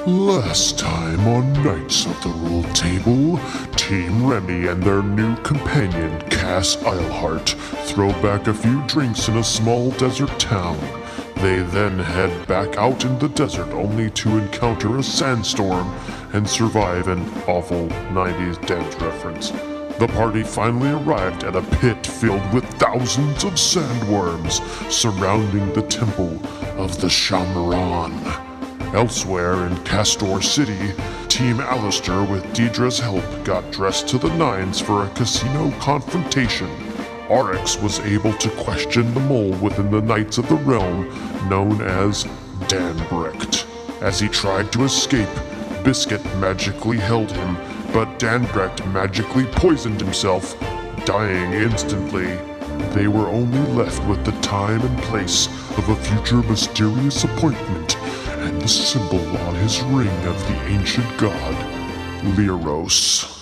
Last time on Knights of the Round Table, Team Remy and their new companion, Kass throw back a few drinks in a small desert town. They then head back out in the desert only to encounter a sandstorm and survive an awful 90s dance reference. The party finally arrived at a pit filled with thousands of sandworms surrounding the temple of the Shamaran. Elsewhere in Castor City, Team Alistair with Dierdre's help got dressed to the nines for a casino confrontation. Aryx was able to question the mole within the Knights of the Realm known as Danbrecht. As he tried to escape, Biscuit magically held him, but Danbrecht magically poisoned himself, dying instantly. They were only left with the time and place of a future mysterious appointment and the symbol on his ring of the ancient god, Lyros.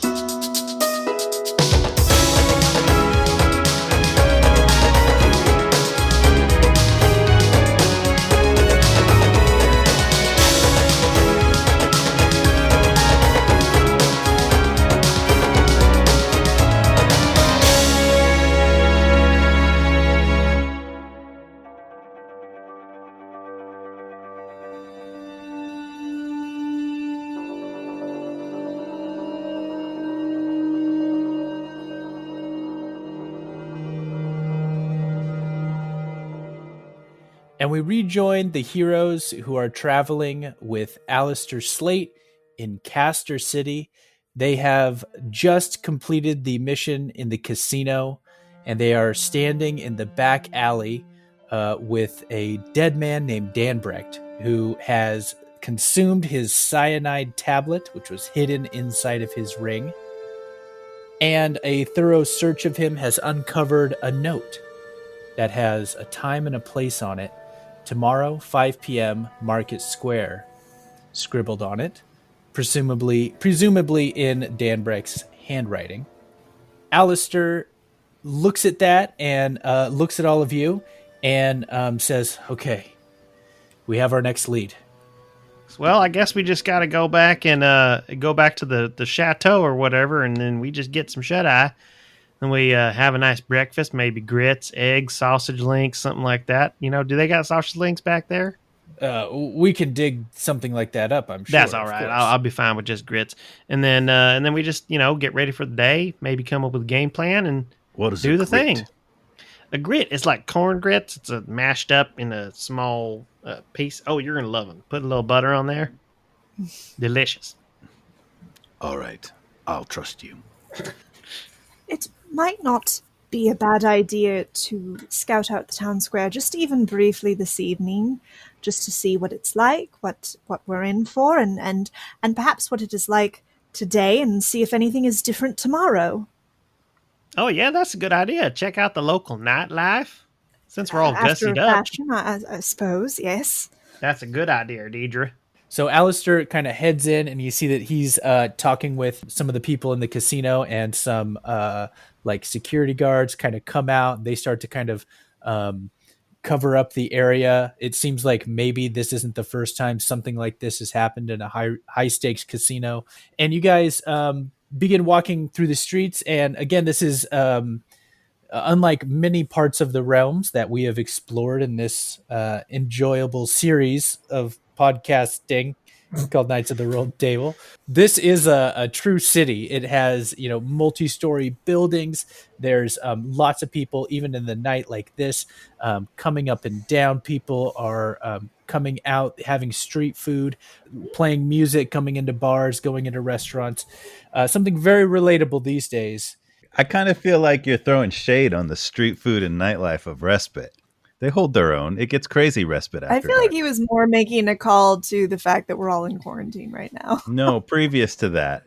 And we rejoin the heroes who are traveling with Alistair Slate in Castor City. They have just completed the mission in the casino, and they are standing in the back alley with a dead man named Danbrecht, who has consumed his cyanide tablet, which was hidden inside of his ring. And a thorough search of him has uncovered a note that has a time and a place on it. Tomorrow, 5 p.m., Market Square, scribbled on it, presumably in Danbrecht's handwriting. Alistair looks at that and looks at all of you and says, okay, we have our next lead. Well, I guess we just got to go back and go back to the chateau or whatever, and then we just get some shut-eye. And we have a nice breakfast, maybe grits, eggs, sausage links, something like that. You know, do they got sausage links back there? We can dig something like that up, I'm sure. That's all right. I'll be fine with just grits. And then we just, get ready for the day, maybe come up with a game plan and do the thing. A grit is like corn grits. It's mashed up in a small piece. Oh, you're going to love them. Put a little butter on there. Delicious. All right. I'll trust you. It might not be a bad idea to scout out the town square just even briefly this evening, just to see what it's like, what we're in for, and perhaps what it is like today, and see if anything is different tomorrow. Oh, yeah, that's a good idea. Check out the local nightlife, since we're all gussied up. Fashion, I suppose, yes. That's a good idea, Dierdre. So Alistair kind of heads in, and you see that he's talking with some of the people in the casino, and some security guards kind of come out. And they start to kind of cover up the area. It seems like maybe this isn't the first time something like this has happened in a high stakes casino. And you guys begin walking through the streets. And again, this is unlike many parts of the realms that we have explored in this enjoyable series of podcasting called Knights of the Round Table. This is a true city. It has, multi-story buildings. There's lots of people, even in the night like this, coming up and down. People are coming out, having street food, playing music, coming into bars, going into restaurants. Something very relatable these days. I kind of feel like you're throwing shade on the street food and nightlife of Respite. They hold their own. It gets crazy Respite after I feel like he was more making a call to the fact that we're all in quarantine right now. No, previous to that,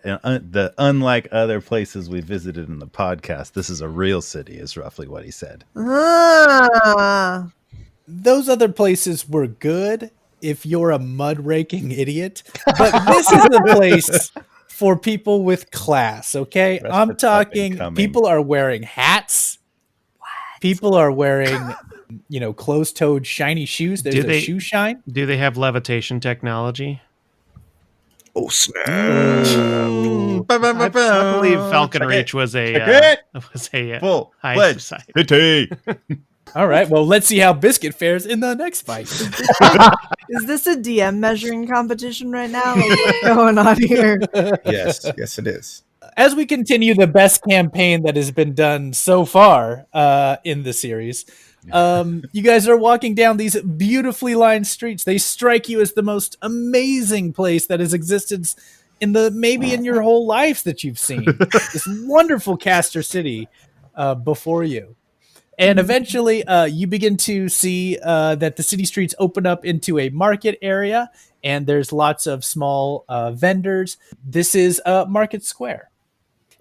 unlike other places we visited in the podcast, this is a real city, is roughly what he said. Those other places were good if you're a mud-raking idiot, but this is the place for people with class, okay? Respite's I'm talking, people are wearing hats. What? People are wearing... closed-toed shiny shoes. There's a shoe shine. Do they have levitation technology? Oh, snap. I believe Falcon Check Reach it. was a Check full high pledge. society. Pity. All right. Well, let's see how Biscuit fares in the next fight. Is this a DM measuring competition right now? Like, what's going on here? Yes, it is. As we continue the best campaign that has been done so far in the series, you guys are walking down these beautifully lined streets. They strike you as the most amazing place that has existed maybe in your whole life that you've seen. This wonderful Castor City before you. And eventually you begin to see that the city streets open up into a market area, and there's lots of small vendors. This is Market Square.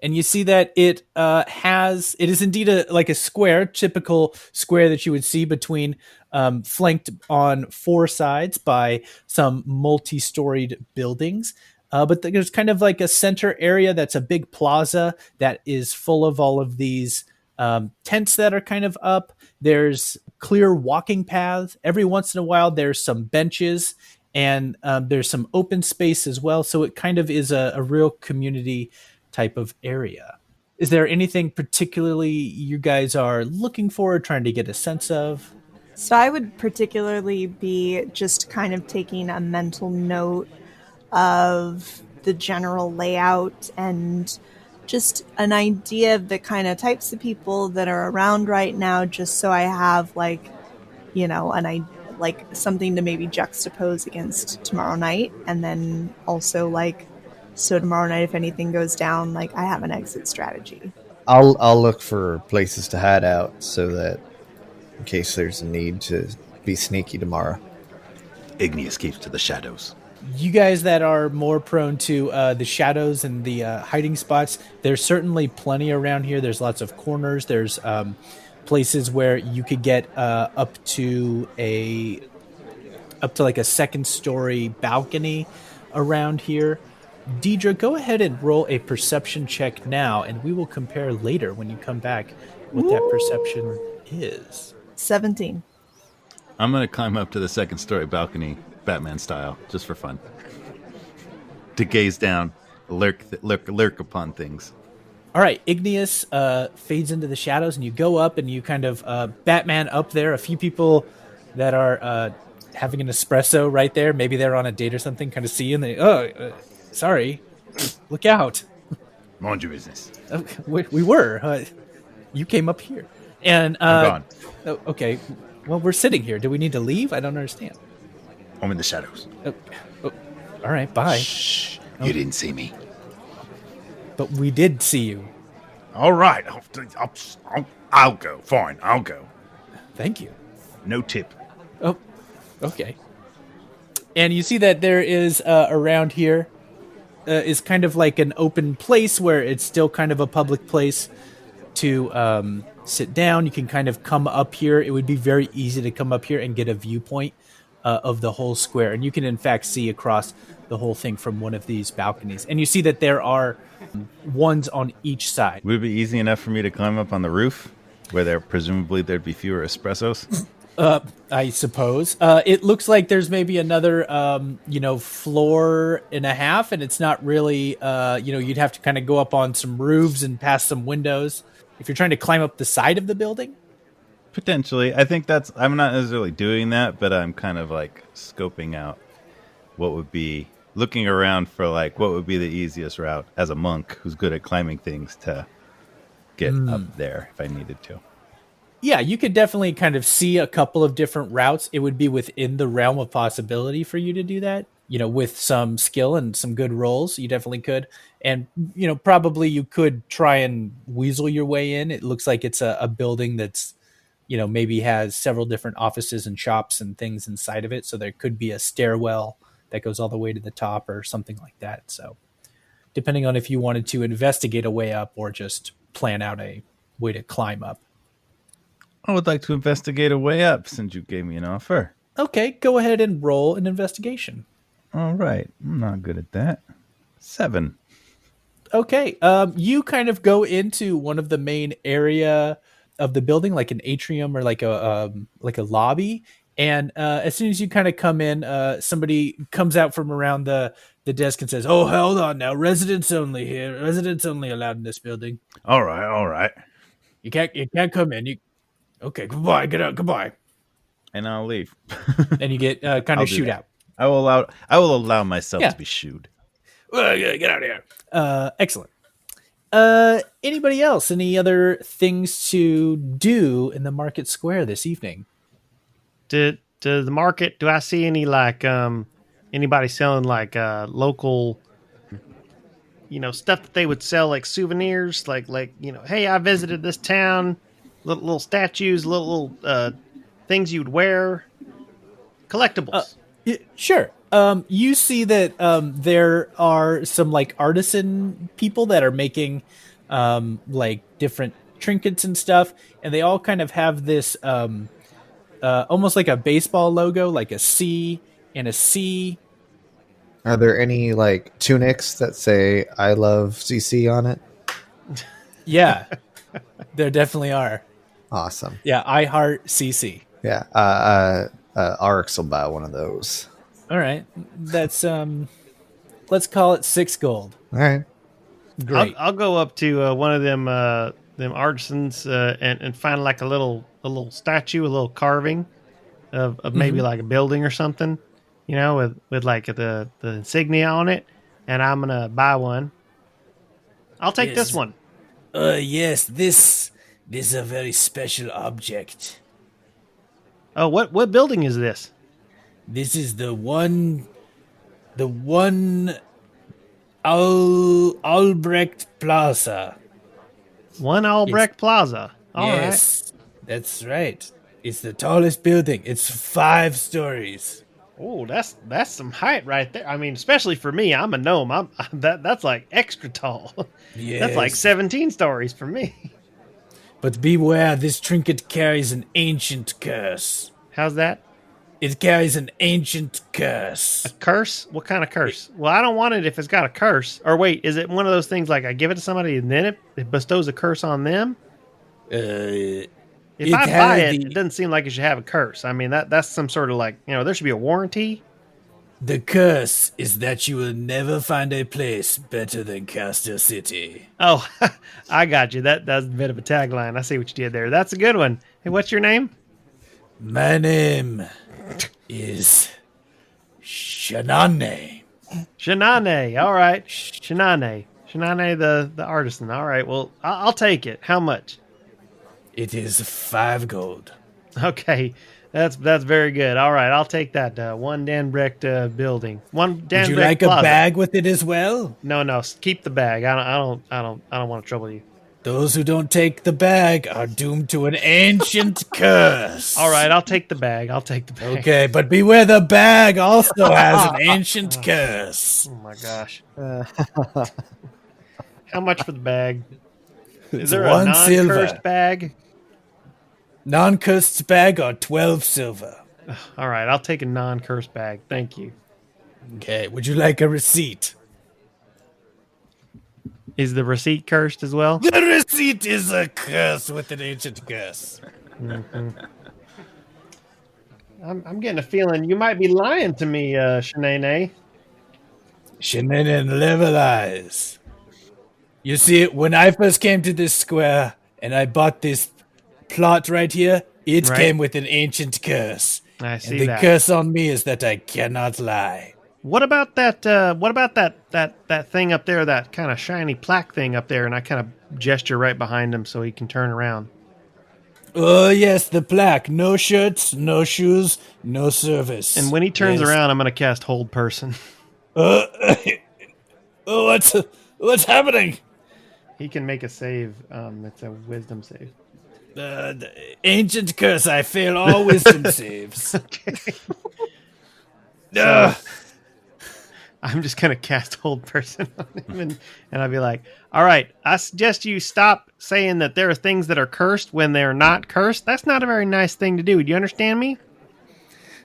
And you see that it is indeed like a square, typical square that you would see between flanked on four sides by some multi-storied buildings. But there's kind of like a center area that's a big plaza that is full of all of these tents that are kind of up. There's clear walking paths. Every once in a while, there's some benches, and there's some open space as well. So it kind of is a real community type of area. Is there anything particularly you guys are looking for or trying to get a sense of? So I would particularly be just kind of taking a mental note of the general layout and just an idea of the kind of types of people that are around right now, just so I have like, like something to maybe juxtapose against tomorrow night. And then also like, so tomorrow night, if anything goes down, like I have an exit strategy. I'll look for places to hide out so that in case there's a need to be sneaky tomorrow. Igneous keeps to the shadows. You guys that are more prone to the shadows and the hiding spots, there's certainly plenty around here. There's lots of corners. There's places where you could get up to like a second story balcony around here. Dierdre, go ahead and roll a perception check now, and we will compare later when you come back what that perception is. 17. I'm going to climb up to the second story balcony, Batman style, just for fun. To gaze down, lurk upon things. All right, Igneous fades into the shadows, and you go up, and you kind of Batman up there. A few people that are having an espresso right there. Maybe they're on a date or something, kind of see you, and they, sorry, look out. Mind your business. We were. You came up here. And I'm gone. Okay. Well, we're sitting here. Do we need to leave? I don't understand. I'm in the shadows. All right, bye. Shh. You didn't see me. But we did see you. All right. I'll go. Fine, I'll go. Thank you. No tip. Oh, okay. And you see that there is around here is kind of like an open place where it's still kind of a public place to sit down. You can kind of come up here. It would be very easy to come up here and get a viewpoint of the whole square. And you can, in fact, see across the whole thing from one of these balconies. And you see that there are ones on each side. Would it be easy enough for me to climb up on the roof where there'd be fewer espressos? I suppose. It looks like there's maybe another, floor and a half, and it's not really, you'd have to kind of go up on some roofs and past some windows if you're trying to climb up the side of the building. Potentially. I think I'm not necessarily doing that, but I'm kind of like scoping out looking around for like what would be the easiest route as a monk who's good at climbing things to get up there if I needed to. Yeah, you could definitely kind of see a couple of different routes. It would be within the realm of possibility for you to do that. With some skill and some good rolls, you definitely could. And, probably you could try and weasel your way in. It looks like it's a building that's, maybe has several different offices and shops and things inside of it. So there could be a stairwell that goes all the way to the top or something like that. So depending on if you wanted to investigate a way up or just plan out a way to climb up. I would like to investigate a way up since you gave me an offer. Okay, go ahead and roll an investigation. All right. I'm not good at that. 7. Okay. You kind of go into one of the main area of the building, like an atrium or like a lobby, And as soon as you kind of come in, somebody comes out from around the desk and says, "Oh, hold on now, residents only here. Residents only allowed in this building. All right. You can't come in. Okay, goodbye. Get out. Goodbye." And I'll leave. And you get kind I'll of do shoot that. out. I will allow myself Yeah. to be shooed. Well, yeah, get out of here. Excellent. Anybody else? Any other things to do in the market square this evening? To the market, do I see any like anybody selling like local, stuff that they would sell like souvenirs, like hey, I visited this town, little statues, little things you'd wear, collectibles. Yeah, sure. You see that there are some like artisan people that are making like different trinkets and stuff, and they all kind of have this almost like a baseball logo, like a C and a C. Are there any like tunics that say "I love CC" on it? Yeah, there definitely are. Awesome. Yeah, I heart CC. Yeah. Aryx will buy one of those. All right, that's let's call it 6 gold. All right. Great. I'll go up to one of them artisans and find like a little statue, a little carving of maybe like a building or something, with like the insignia on it, and I'm gonna buy one. I'll take this one. Yes, this is a very special object. Oh, what building is this? This is the one Albrecht Plaza. One Albrecht Plaza. All right. Yes, that's right. It's the tallest building. It's 5 stories. Oh, that's some height right there. I mean, especially for me, I'm a gnome. That's like extra tall. Yes. That's like 17 stories for me. But beware, this trinket carries an ancient curse. How's that? It carries an ancient curse. A curse? What kind of curse? Well, I don't want it if it's got a curse. Or wait, is it one of those things like I give it to somebody and then it bestows a curse on them? If I buy it, it doesn't seem like it should have a curse. I mean, that's some sort of like, there should be a warranty. The curse is that you will never find a place better than Castor City. Oh, I got you. That's a bit of a tagline. I see what you did there. That's a good one. Hey, what's your name? My name is Shanane. Shanane. All right. Shanane. Shanane, the artisan. All right. Well, I'll take it. How much? It is 5 gold. Okay. That's very good. All right. I'll take that. One Danbrecht building. One Danbrecht Would you like Plaza. a bag with it as well? No. Keep the bag. I don't want to trouble you. Those who don't take the bag are doomed to an ancient curse. All right, I'll take the bag. Okay, but beware, the bag also has an ancient curse. Oh my gosh. How much for the bag? Is there a 1 non-cursed silver. bag? Non-cursed bag are 12 silver. All right, I'll take a non-cursed bag. Thank you. Okay, would you like a receipt? Is the receipt cursed as well? The receipt is a curse with an ancient curse. Mm-hmm. I'm getting a feeling you might be lying to me, Shanane. Shannon level eyes. You see, when I first came to this square and I bought this plot right here, it Right. came with an ancient curse. I see And the that. curse on me is that I cannot lie. What about that? That thing up there? That kind of shiny plaque thing up there? And I kind of gesture right behind him so he can turn around. Oh, yes, the plaque. No shirts, no shoes, no service. And when he turns Yes. around, I'm going to cast Hold Person. What's happening? He can make a save. It's a Wisdom save. The ancient curse. I fail all wisdom saves. I'm just going to cast Hold Person on him. And I'll be like, all right, I suggest you stop saying that there are things that are cursed when they're not cursed. That's not a very nice thing to do. Do you understand me?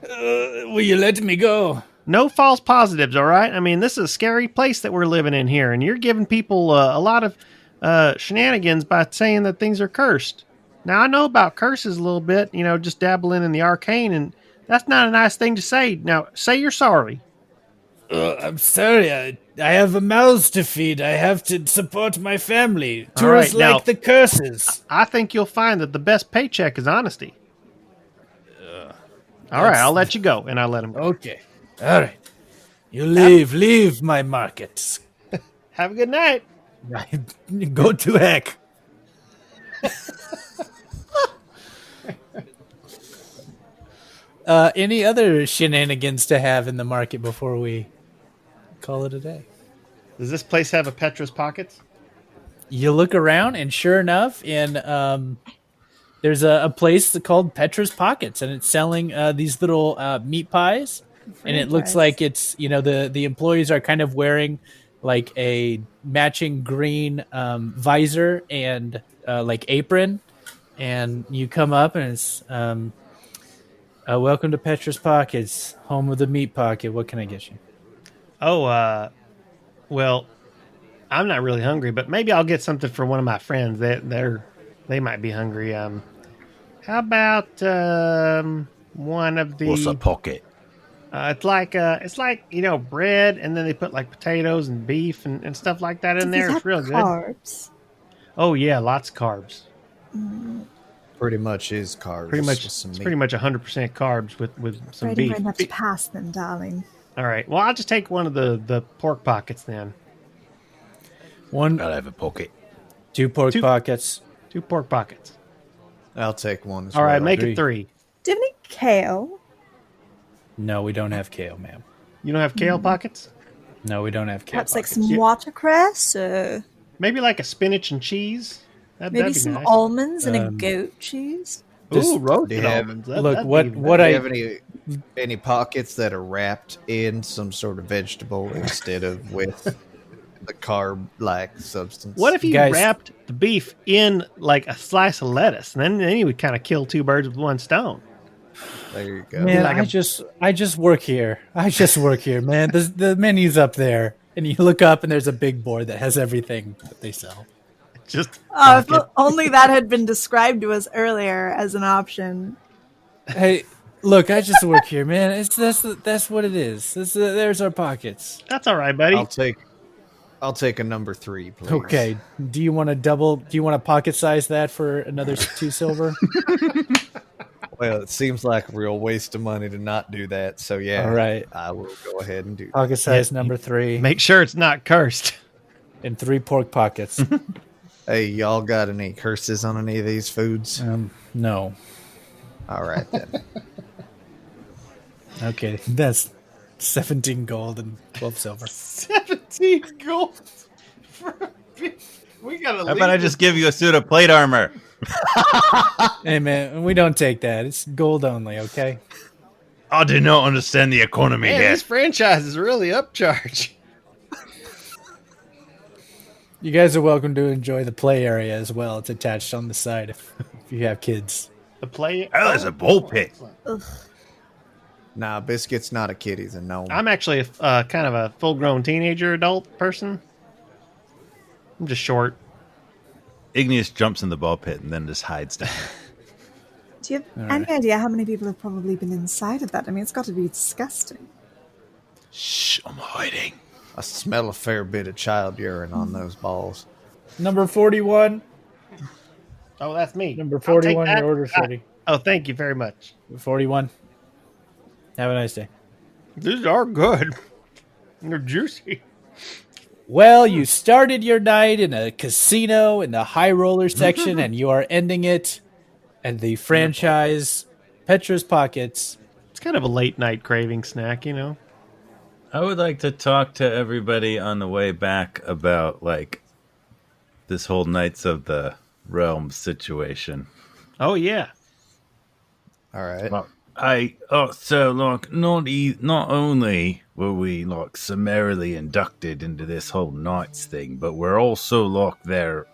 Will you let me go? No false positives, all right? I mean, this is a scary place that we're living in here, and you're giving people a lot of shenanigans by saying that things are cursed. Now, I know about curses a little bit, just dabbling in the arcane, and That's not a nice thing to say. Now, say you're sorry. I'm sorry. I have a mouth to feed. I have to support my family. All right, Tourists now- like the curses. I think you'll find that the best paycheck is honesty. All right, I'll let you go, and I'll let him go. Okay. All right. You leave my market. Have a good night. Go to heck. Any other shenanigans to have in the market before we call it a day? Does this place have a Petra's Pockets? You look around, and sure enough, there's a place called Petra's Pockets, and it's selling these little meat pies. And it looks like it's, the employees are kind of wearing like a matching green visor and like apron. And you come up, and it's welcome to Petra's Pockets, home of the meat pocket. What can I get you? Oh, well, I'm not really hungry, but maybe I'll get something for one of my friends. They might be hungry. How about one of the? What's a pocket? It's like bread, and then they put like potatoes and beef and stuff like that in there. It's real good. Carbs. Oh yeah, lots of carbs. Pretty much is carbs. Pretty much, with some it's meat. pretty much 100% carbs with some Afraid I'm beef. going to have to pass them, darling. All right. Well, I'll just take one of the pork pockets then. One, I'll have a pocket. 2 pork pockets. 2 pork pockets. I'll take one as All well. right, make Three. it 3. Do you have any kale? No, we don't have kale, ma'am. You don't have kale pockets? No, we don't have kale. Perhaps like pockets. some watercress or Maybe like a spinach and cheese. maybe That'd be some nice. almonds and a goat cheese. Ooh, roasted do you have- almonds. Look, That'd what be- what Do you I have any pockets that are wrapped in some sort of vegetable instead of with the carb-like substance? What if you Guys- wrapped the beef in like a slice of lettuce? And then you would kind of kill 2 birds with one stone. There you go. man, like I just work here. Man. The menu's up there, and you look up, and there's a big board that has everything that they sell. Just Oh, if only that had been described to us earlier as an option. Hey, look, I just work here, man. That's what it is. There's our pockets. that's all right, buddy. I'll take a number 3, please. Okay. Do you want to pocket size that for another 2 silver? Well, it seems like a real waste of money to not do that. So yeah, All right. I will go ahead and do that. Pocket size number 3 Make sure it's not cursed. and 3 pork pockets. Hey, y'all got any curses on any of these foods? No. All right then. Okay, that's 17 gold and 12 silver. 17 gold. We gotta. How about I just give you a suit of plate armor? Hey man, we don't take that. It's gold only, okay? I do not understand the economy Man, here. this franchise is really upcharge. You guys are welcome to enjoy the play area as well. It's attached on the side if you have kids. The play. Oh, there's a ball pit. Nah, Biscuit's not a kid. He's a gnome. I'm actually a kind of a full-grown teenager adult person. I'm just short. Igneous jumps in the ball pit and then just hides down. Do you have any idea how many people have probably been inside of that? I mean, it's got to be disgusting. Shh, I'm hiding. I smell a fair bit of child urine on those balls. Number 41. Oh, that's me. Number I'll take 41, that. your order's ready. Oh, thank you very much. 41. Have a nice day. These are good. They're juicy. Well, you started your night in a casino in the high roller section, and you are ending it at the franchise Petra's Pockets. It's kind of a late night craving snack, you know. I would like to talk to everybody on the way back about, like, this whole Knights of the Realm situation. Oh yeah. All right. Well, so, like, not only were we, like, summarily inducted into this whole Knights thing, but we're also, like, their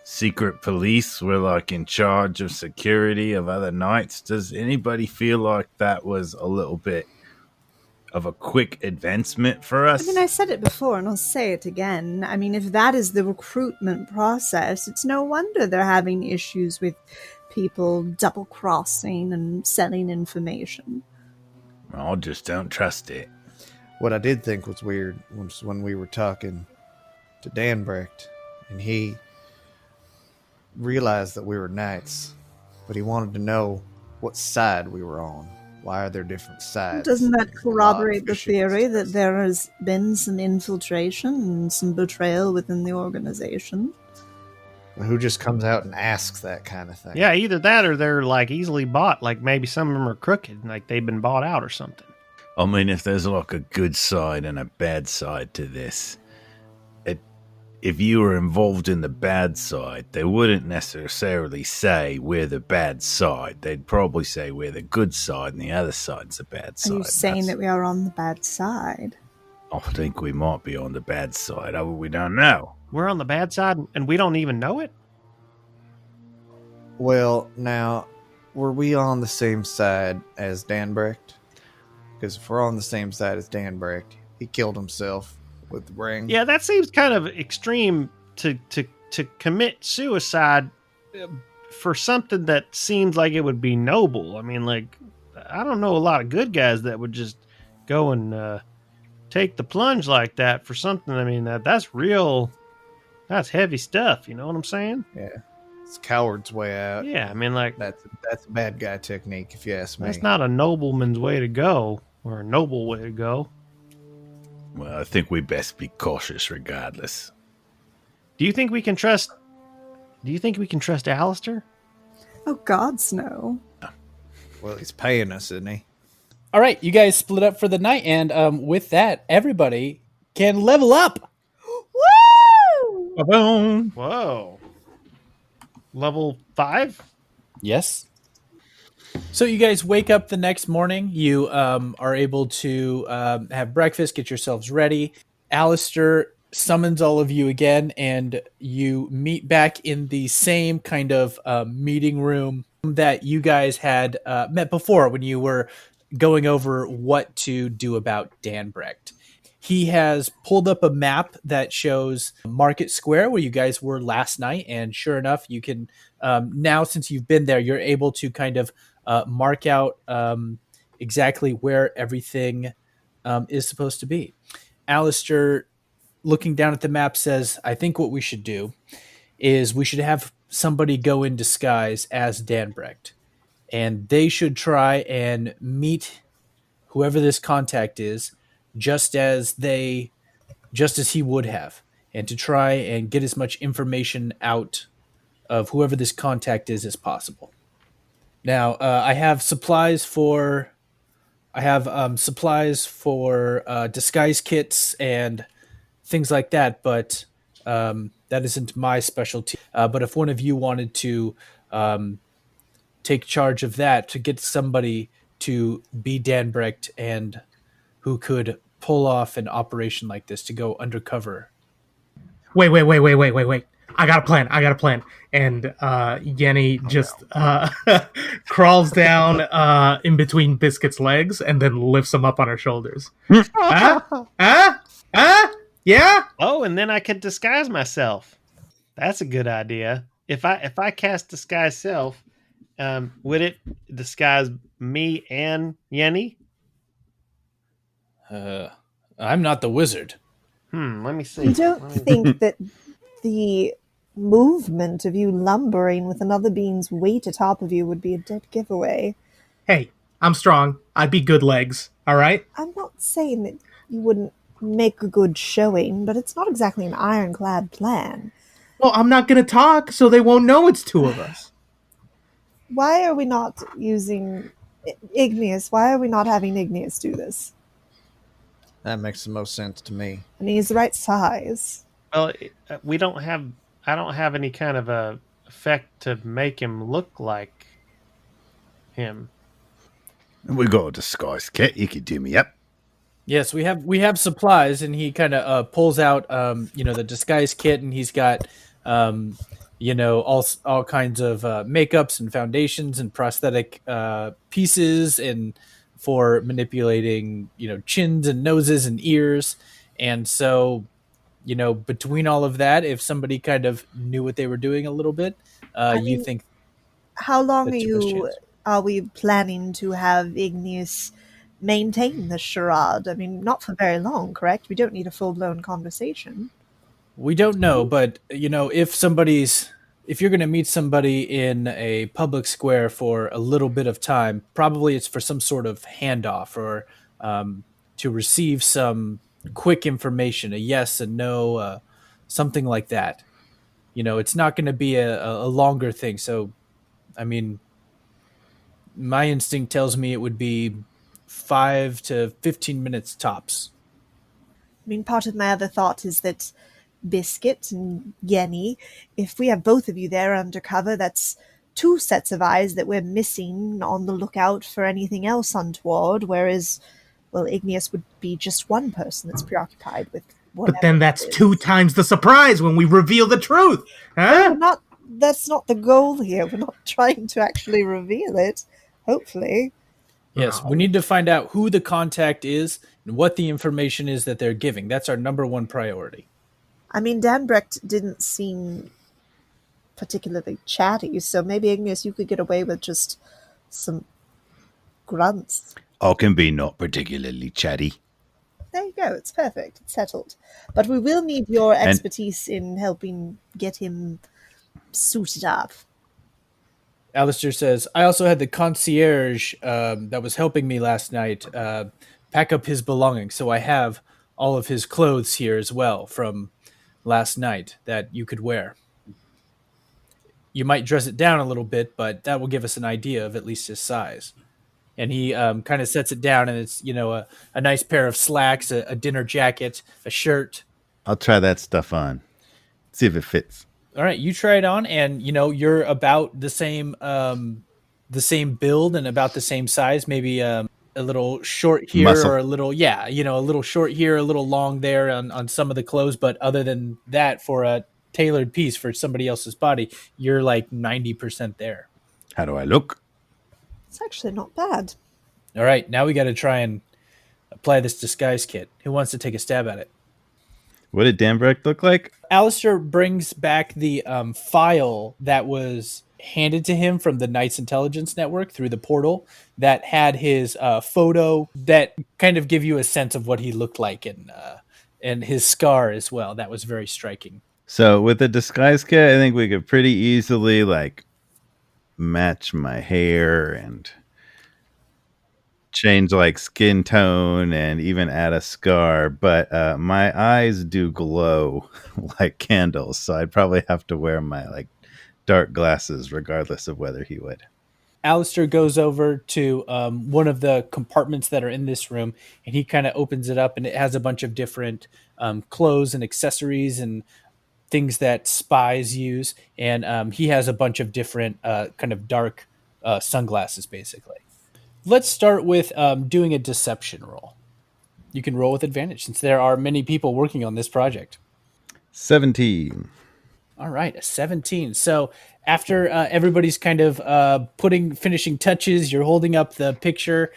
secret police. We're, like, in charge of security of other Knights. Does anybody feel like that was a little bit of a quick advancement for us? I mean, I said it before and I'll say it again. I mean, if that is the recruitment process, it's no wonder they're having issues with people double-crossing and selling information. I just don't trust it. What I did think was weird was when we were talking to Danbrecht, and he realized that we were knights, but he wanted to know what side we were on. Why are there different sides? Doesn't that There's a lot of corroborate the issues. theory that there has been some infiltration and some betrayal within the organization? Who just comes out and asks that kind of thing? Yeah, either that or they're like easily bought. Like maybe some of them are crooked, like they've been bought out or something. I mean, if there's like a good side and a bad side to this, if you were involved in the bad side, they wouldn't necessarily say we're the bad side. They'd probably say we're the good side and the other side's the bad side. Are you saying that we are on the bad side? I think we might be on the bad side. We don't know. We're on the bad side and we don't even know it? Well, now, were we on the same side as Danbrecht? Because if we're on the same side as Danbrecht, he killed himself with the ring. Yeah, that seems kind of extreme to commit suicide for something that seems like it would be noble. I mean, like, I don't know a lot of good guys that would just go and take the plunge like that for something. I mean, that's real. That's heavy stuff. You know what I'm saying? Yeah. It's coward's way out. Yeah, I mean, like, That's a bad guy technique, if you ask me. that's not a nobleman's way to go or a noble way to go. Well, I think we best be cautious regardless. Do you think we can trust Alistair? Oh, gods, no. Well, he's paying us, isn't he? All right, you guys split up for the night, and with that, everybody can level up. Woo! Boom. Whoa. Level 5? Yes. So you guys wake up the next morning. You are able to have breakfast, get yourselves ready. Alistair summons all of you again, and you meet back in the same kind of meeting room that you guys had met before when you were going over what to do about Danbrecht. He has pulled up a map that shows Market Square where you guys were last night, and sure enough, you can now, since you've been there, you're able to kind of mark out exactly where everything is supposed to be. Alistair, looking down at the map, says, I think what we should do is we should have somebody go in disguise as Danbrecht, and they should try and meet whoever this contact is just as he would have, and to try and get as much information out of whoever this contact is as possible. Now, I have supplies for disguise kits and things like that, but that isn't my specialty. But if one of you wanted to take charge of that, to get somebody to be Danbrecht and who could pull off an operation like this, to go undercover. Wait. I got a plan. And Yenni just crawls down in between Biscuit's legs and then lifts him up on her shoulders. Yeah? Oh, and then I could disguise myself. That's a good idea. If I cast disguise self, would it disguise me and Yenni? I'm not the wizard. Let me see. You don't think that the movement of you lumbering with another being's weight atop of you would be a dead giveaway? Hey, I'm strong. I'd be good legs, all right? I'm not saying that you wouldn't make a good showing, but it's not exactly an ironclad plan. Well, I'm not going to talk, so they won't know it's two of us. Why are we not using Igneous? Why are we not having Igneous do this? That makes the most sense to me. And he's the right size. Well, I don't have any kind of a effect to make him look like him. We got a disguise kit. You could do me up. Yes, we have supplies, and he kind of pulls out the disguise kit, and he's got all kinds of makeups and foundations and prosthetic pieces, and for manipulating chins and noses and ears. And so between all of that, if somebody kind of knew what they were doing a little bit, you think how long that's your best chance. are we planning to have Igneous maintain this charade? I mean, not for very long, correct? We don't need a full-blown conversation. We don't know, but if you're going to meet somebody in a public square for a little bit of time, probably it's for some sort of handoff or to receive some quick information, a yes, a no, something like that. It's not going to be a longer thing. So, I mean, my instinct tells me it would be 5 to 15 minutes tops. I mean, part of my other thought is that Biscuit and Yenni, if we have both of you there undercover, that's 2 sets of eyes that we're missing on the lookout for anything else untoward, whereas, well, Igneous would be just one person that's preoccupied with whatever. But then that's 2 times the surprise when we reveal the truth, huh? No, that's not the goal here. We're not trying to actually reveal it, hopefully. Yes, we need to find out who the contact is and what the information is that they're giving. That's our number one priority. I mean, Danbrecht didn't seem particularly chatty, so maybe, Igneous, you could get away with just some grunts. I can be not particularly chatty. There you go. It's perfect. It's settled. But we will need your expertise in helping get him suited up. Alistair says, I also had the concierge that was helping me last night pack up his belongings, so I have all of his clothes here as well from last night that you could wear. You might dress it down a little bit, but that will give us an idea of at least his size. And he kind of sets it down, and it's a nice pair of slacks, a dinner jacket, a shirt. I'll try that stuff on. See if it fits. All right, you try it on, and you're about the same build and about the same size. Maybe a little short here, Muscle. or a little a little short here, a little long there on some of the clothes. But other than that, for a tailored piece for somebody else's body, you're like 90% there. How do I look? It's actually not bad. All right, now we got to try and apply this disguise kit. Who wants to take a stab at it? What did Danbrecht look like? Alistair brings back the file that was handed to him from the Knights Intelligence Network through the portal that had his photo that kind of give you a sense of what he looked like, and his scar as well. That was very striking. So with the disguise kit, I think we could pretty easily match my hair and change skin tone and even add a scar, but my eyes do glow like candles, so I'd probably have to wear my dark glasses regardless of whether he would. Alistair goes over to one of the compartments that are in this room, and he kind of opens it up, and it has a bunch of different clothes and accessories and things that spies use, and he has a bunch of different kind of dark sunglasses, basically. Let's start with doing a deception roll. You can roll with advantage since there are many people working on this project. 17. All right, a 17. So after everybody's kind of finishing touches, you're holding up the picture.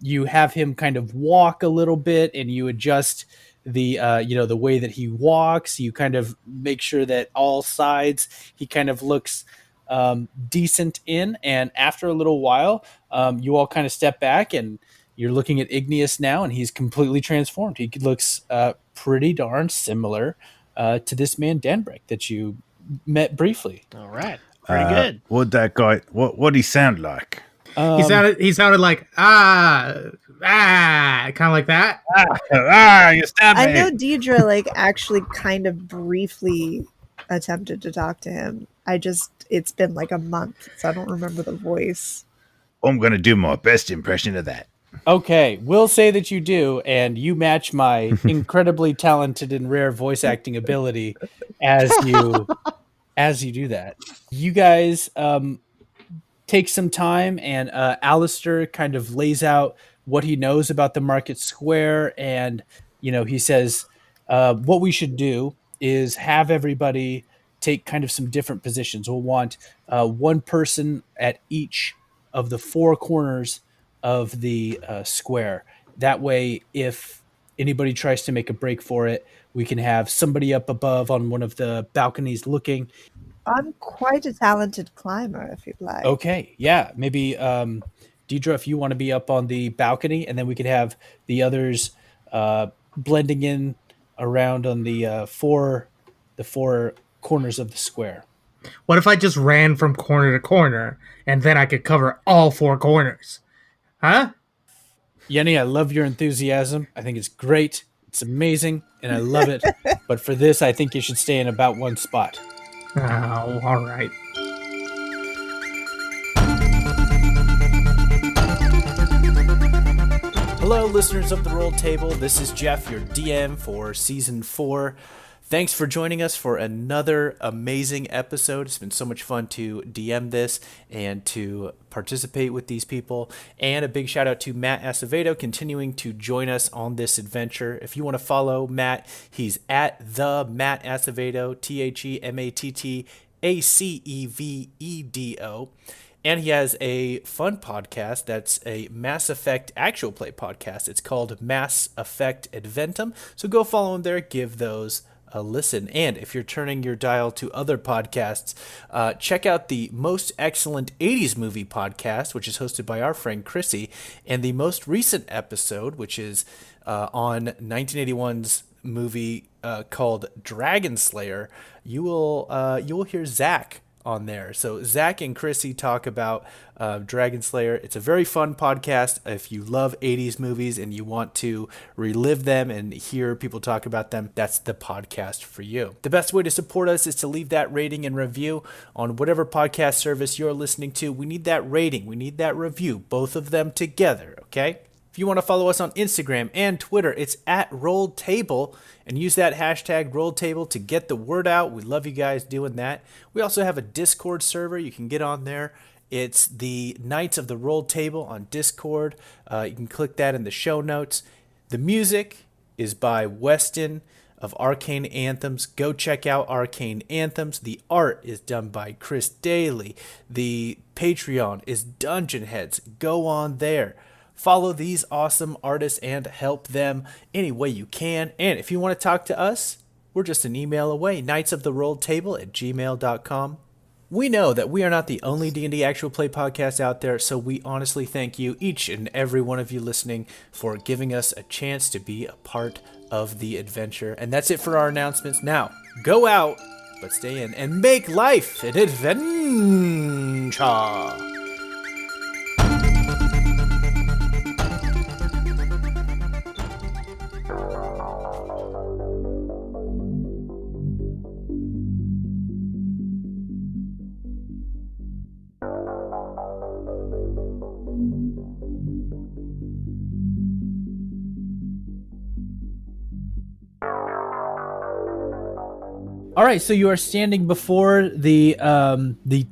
You have him kind of walk a little bit, and you adjust the the way that he walks. You kind of make sure that all sides he kind of looks decent in, and after a little while you all kind of step back, and you're looking at Igneous now, and he's completely transformed. He looks pretty darn similar to this man Danbrecht that you met briefly. All right, pretty good. What that guy? What he sound like? He sounded like kind of like that. You stabbed me. I know Dierdre actually kind of briefly attempted to talk to him. It's been a month, so I don't remember the voice. I'm going to do my best impression of that. Okay, we'll say that you do, and you match my incredibly talented and rare voice acting ability as you do that. You guys take some time, and Alistair kind of lays out what he knows about the market square, and he says what we should do is have everybody take kind of some different positions. We'll want one person at each of the 4 corners of the square. That way, if anybody tries to make a break for it, we can have somebody up above on one of the balconies looking. I'm quite a talented climber, if you'd like. Okay, yeah, maybe Dierdre, if you want to be up on the balcony, and then we could have the others blending in around on the four corners of the square. What if I just ran from corner to corner, and then I could cover all 4 corners? Huh? Yenni, I love your enthusiasm. I think it's great. It's amazing, and I love it. But for this, I think you should stay in about one spot. Oh, all right. Hello, listeners of the Roll Table. This is Jeff, your DM for Season 4. Thanks for joining us for another amazing episode. It's been so much fun to DM this and to participate with these people. And a big shout out to Matt Acevedo continuing to join us on this adventure. If you want to follow Matt, he's at the Matt Acevedo, TheMattAcevedo. And he has a fun podcast that's a Mass Effect actual play podcast. It's called Mass Effect Adventum. So go follow him there, give those a listen. And if you're turning your dial to other podcasts, check out the Most Excellent 80s Movie podcast, which is hosted by our friend Chrissy, and the most recent episode, which is on 1981's movie called Dragon Slayer. You will hear Zach on there. So Zach and Chrissy talk about Dragon Slayer. It's a very fun podcast. If you love 80s movies and you want to relive them and hear people talk about them, that's the podcast for you. The best way to support us is to leave that rating and review on whatever podcast service you're listening to. We need that rating. We need that review. Both of them together, okay? If you want to follow us on Instagram and Twitter, it's at RolledTable, and use that hashtag RolledTable to get the word out. We love you guys doing that. We also have a Discord server. You can get on there. It's the Knights of the Rolled Table on Discord. You can click that in the show notes. The music is by Weston of Arcane Anthems. Go check out Arcane Anthems. The art is done by Chris Daly. The Patreon is Dungeon Heads. Go on there. Follow these awesome artists and help them any way you can. And if you want to talk to us, we're just an email away, knightsoftherolltable@gmail.com. We know that we are not the only D&D actual play podcast out there, so we honestly thank you, each and every one of you listening, for giving us a chance to be a part of the adventure. And that's it for our announcements. Now, go out, but stay in, and make life an adventure. All right, so you are standing before the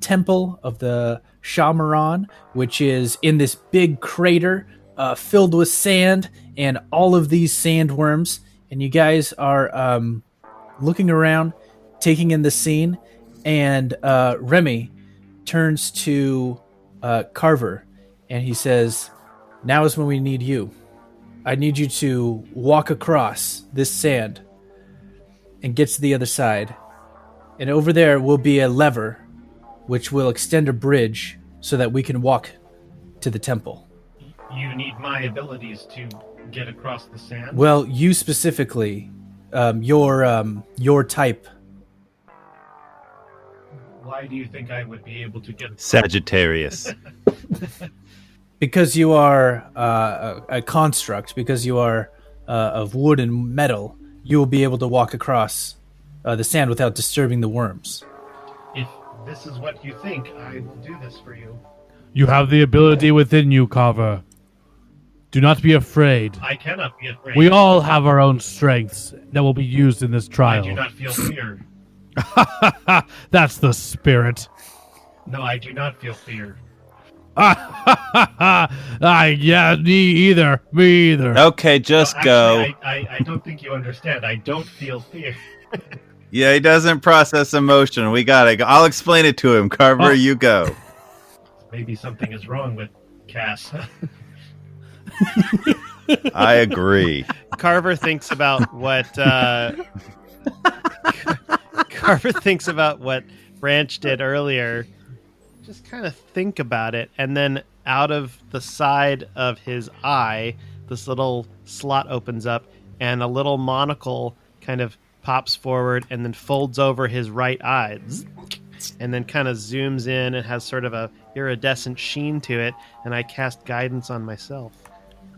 temple of the Shamaran, which is in this big crater filled with sand and all of these sandworms. And you guys are looking around, taking in the scene. And Remy turns to Carver, and he says, "Now is when we need you. I need you to walk across this sand and get to the other side. And over there will be a lever which will extend a bridge so that we can walk to the temple." You need my abilities to get across the sand? Well, you specifically, your type. Why do you think I would be able to get across? Sagittarius. Because you are a construct, because you are of wood and metal, you will be able to walk across the sand without disturbing the worms. If this is what you think, I will do this for you. You have the ability within you, Carver. Do not be afraid. I cannot be afraid. We all have our own strengths that will be used in this trial. I do not feel fear. That's the spirit. No, I do not feel fear. Yeah, me either. Okay, just go. I don't think you understand. I don't feel fear. Yeah, he doesn't process emotion. We gotta go. I'll explain it to him. Carver, you go. Maybe something is wrong with Kass. I agree. Carver thinks about what Branch did earlier. Just kind of think about it, and then out of the side of his eye, this little slot opens up, and a little monocle kind of pops forward and then folds over his right eye, and then kind of zooms in and has sort of a iridescent sheen to it, and I cast guidance on myself.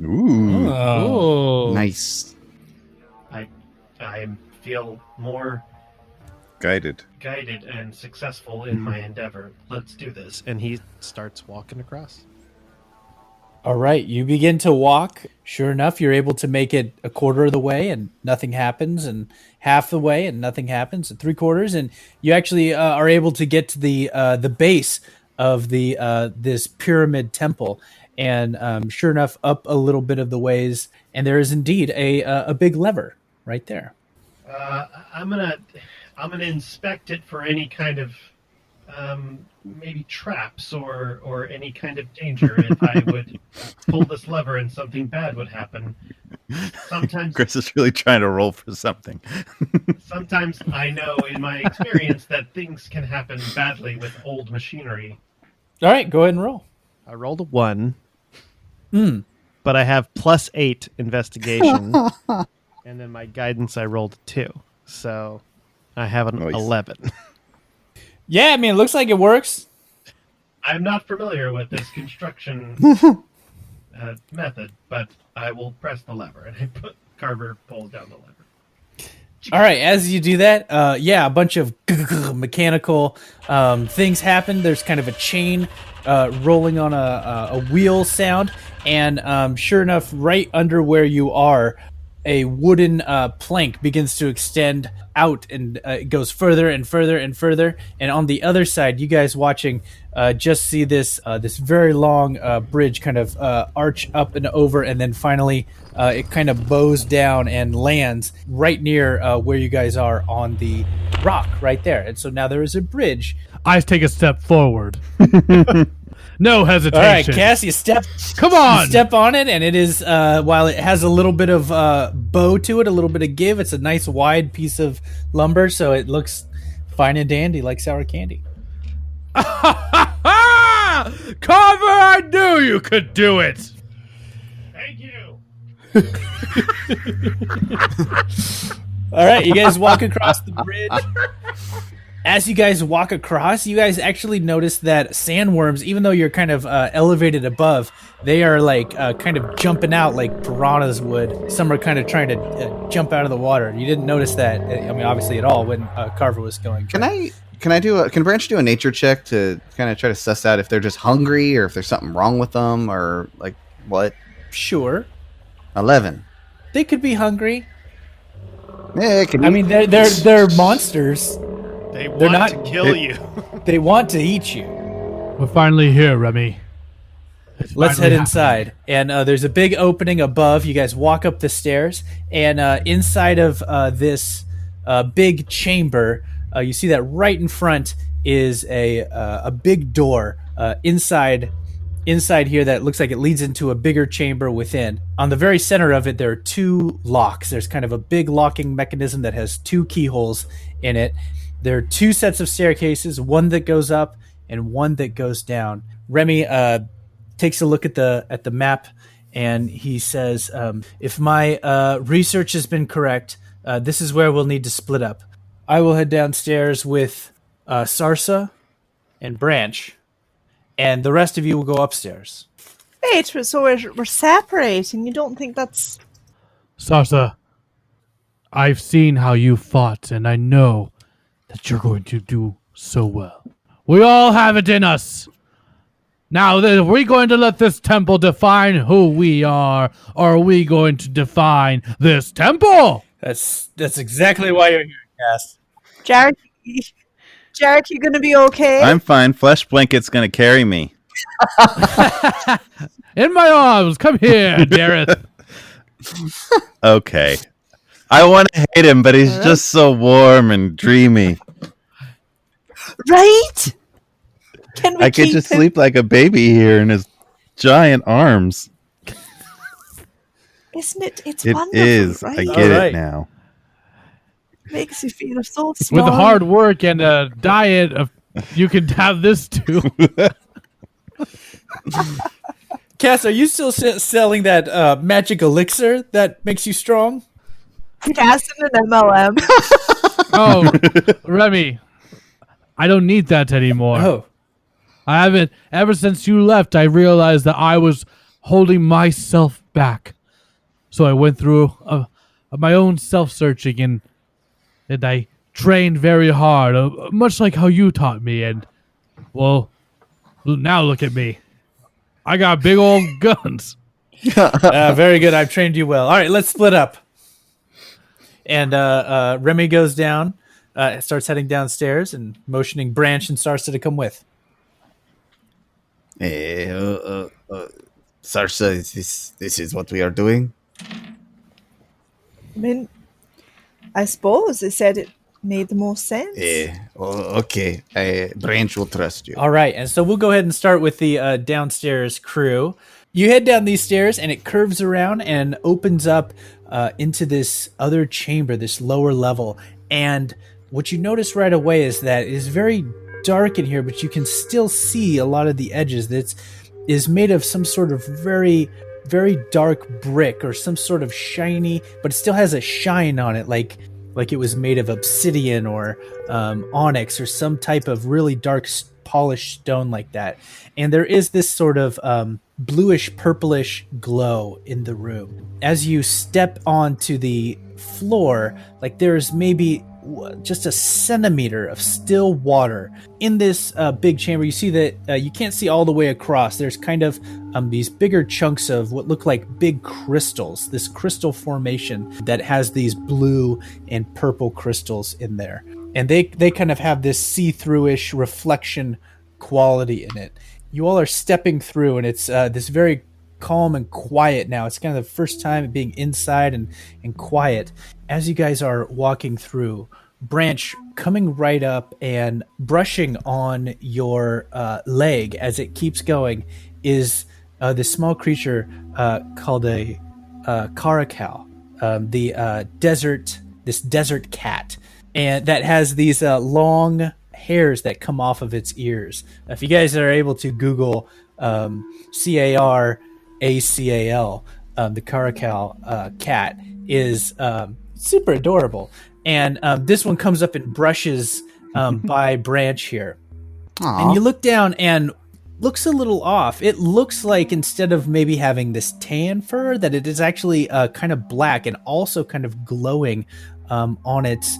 Ooh. Oh. Nice. I feel more Guided. and successful in my endeavor. Let's do this. And he starts walking across. All right, you begin to walk. Sure enough, you're able to make it a quarter of the way and nothing happens, and half the way and nothing happens, and 3/4, and you actually are able to get to the base of the this pyramid temple. And sure enough, up a little bit of the ways, and there is indeed a big lever right there. I'm gonna inspect it for any kind of maybe traps or any kind of danger. If I would pull this lever and something bad would happen. Sometimes Chris is really trying to roll for something. Sometimes I know in my experience that things can happen badly with old machinery. All right, go ahead and roll. I rolled a 1. But I have +8 investigation. And then my guidance, I rolled a 2. So I have an 11. Yeah, I mean, it looks like it works. I'm not familiar with this construction method, but I will press the lever. And Carver pulls down the lever. All right, as you do that, a bunch of mechanical things happen. There's kind of a chain rolling on a wheel sound, and sure enough, right under where you are, a wooden plank begins to extend out, and it goes further and further and further. And on the other side, you guys watching just see this very long bridge kind of arch up and over, and then finally it kind of bows down and lands right near where you guys are on the rock right there. And so now there is a bridge. I take a step forward. No hesitation. All right, Kass, you step. Come on. You step on it, and it is while it has a little bit of bow to it, a little bit of give. It's a nice wide piece of lumber, so it looks fine and dandy like sour candy. Carver, I knew you could do it. Thank you. All right, you guys walk across the bridge. As you guys walk across, you guys actually notice that sandworms, even though you're kind of elevated above, they are like kind of jumping out like piranhas would. Some are kind of trying to jump out of the water. You didn't notice that, I mean, obviously at all when Carver was going. Can Branch do a nature check to kind of try to suss out if they're just hungry or if there's something wrong with them or like what? Sure. 11. They could be hungry. Yeah, I mean, they're monsters. They're not to kill you. They want to eat you. We're finally here, Remy. Let's head inside. And there's a big opening above. You guys walk up the stairs, and inside of this big chamber, you see that right in front is a big door inside here that looks like it leads into a bigger chamber within. On the very center of it, there are 2 locks. There's kind of a big locking mechanism that has 2 keyholes in it. There are 2 sets of staircases, one that goes up and one that goes down. Remy takes a look at the map, and he says, if my research has been correct, this is where we'll need to split up. I will head downstairs with Sarsa and Branch, and the rest of you will go upstairs. Wait, so we're separating. You don't think that's... Sarsa, I've seen how you fought, and I know that you're going to do so well. We all have it in us. Now, are we going to let this temple define who we are, or are we going to define this temple? That's exactly why you're here, Kass. Jerik, you gonna be okay? I'm fine. Flesh blanket's gonna carry me. In my arms. Come here, Dierdre. Okay. I want to hate him, but he's just so warm and dreamy. Right? I could just sleep like a baby here in his giant arms. Isn't it? It's It wonderful, is. right? I get it now. Makes you feel so small. With hard work and a diet, you can have this too. Kass, are you still selling that magic elixir that makes you strong? Kass in an MLM. Oh, Remy, I don't need that anymore. Oh, I haven't. Ever since you left, I realized that I was holding myself back. So I went through my own self-searching and I trained very hard, much like how you taught me. And, well, now look at me. I got big old guns. very good. I've trained you well. All right, let's split up. And Remy goes down, starts heading downstairs and motioning Branch and Sarsa to come with. Sarsa, this is what we are doing? I mean, I suppose they said it made the most sense. Okay. Branch will trust you. All right, and so we'll go ahead and start with the downstairs crew. You head down these stairs, and it curves around and opens up into this other chamber, this lower level. And what you notice right away is that it is very dark in here, but you can still see a lot of the edges. That is made of some sort of very, very dark brick or some sort of shiny, but it still has a shine on it, like it was made of obsidian or onyx or some type of really dark polished stone like that. And there is this sort of bluish purplish glow in the room. As you step onto the floor, like there's maybe just a centimeter of still water in this big chamber. You see that you can't see all the way across. There's kind of these bigger chunks of what look like big crystals, this crystal formation that has these blue and purple crystals in there. And they kind of have this see-through-ish reflection quality in it. You all are stepping through, and it's this very calm and quiet now. It's kind of the first time being inside and quiet. As you guys are walking through, Branch coming right up and brushing on your leg as it keeps going is this small creature called a caracal, this desert cat, and that has these long hairs that come off of its ears. If you guys are able to Google Caracal, the caracal cat is super adorable. And this one comes up and brushes by Branch here. Aww. And you look down and looks a little off. It looks like instead of maybe having this tan fur, that it is actually kind of black and also kind of glowing on its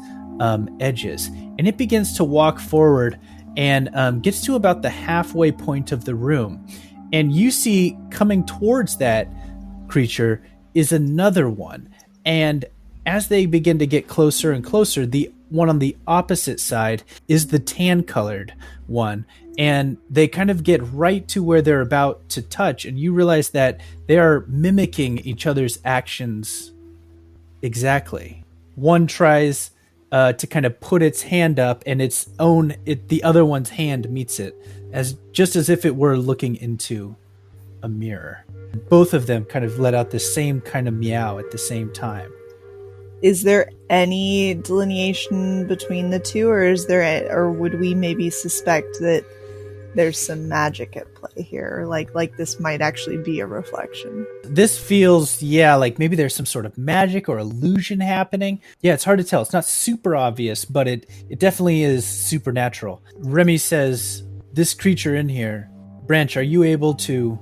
edges. And it begins to walk forward and gets to about the halfway point of the room. And you see coming towards that creature is another one. And as they begin to get closer and closer, the one on the opposite side is the tan-colored one. And they kind of get right to where they're about to touch, and you realize that they are mimicking each other's actions exactly. One tries to kind of put its hand up, and the other one's hand meets it, just as if it were looking into a mirror. Both of them kind of let out the same kind of meow at the same time. Is there any delineation between the two, or would we maybe suspect that there's some magic at play here? Like this might actually be a reflection. This feels, like maybe there's some sort of magic or illusion happening. Yeah, it's hard to tell. It's not super obvious, but it definitely is supernatural. Remy says, this creature in here, Branch, are you able to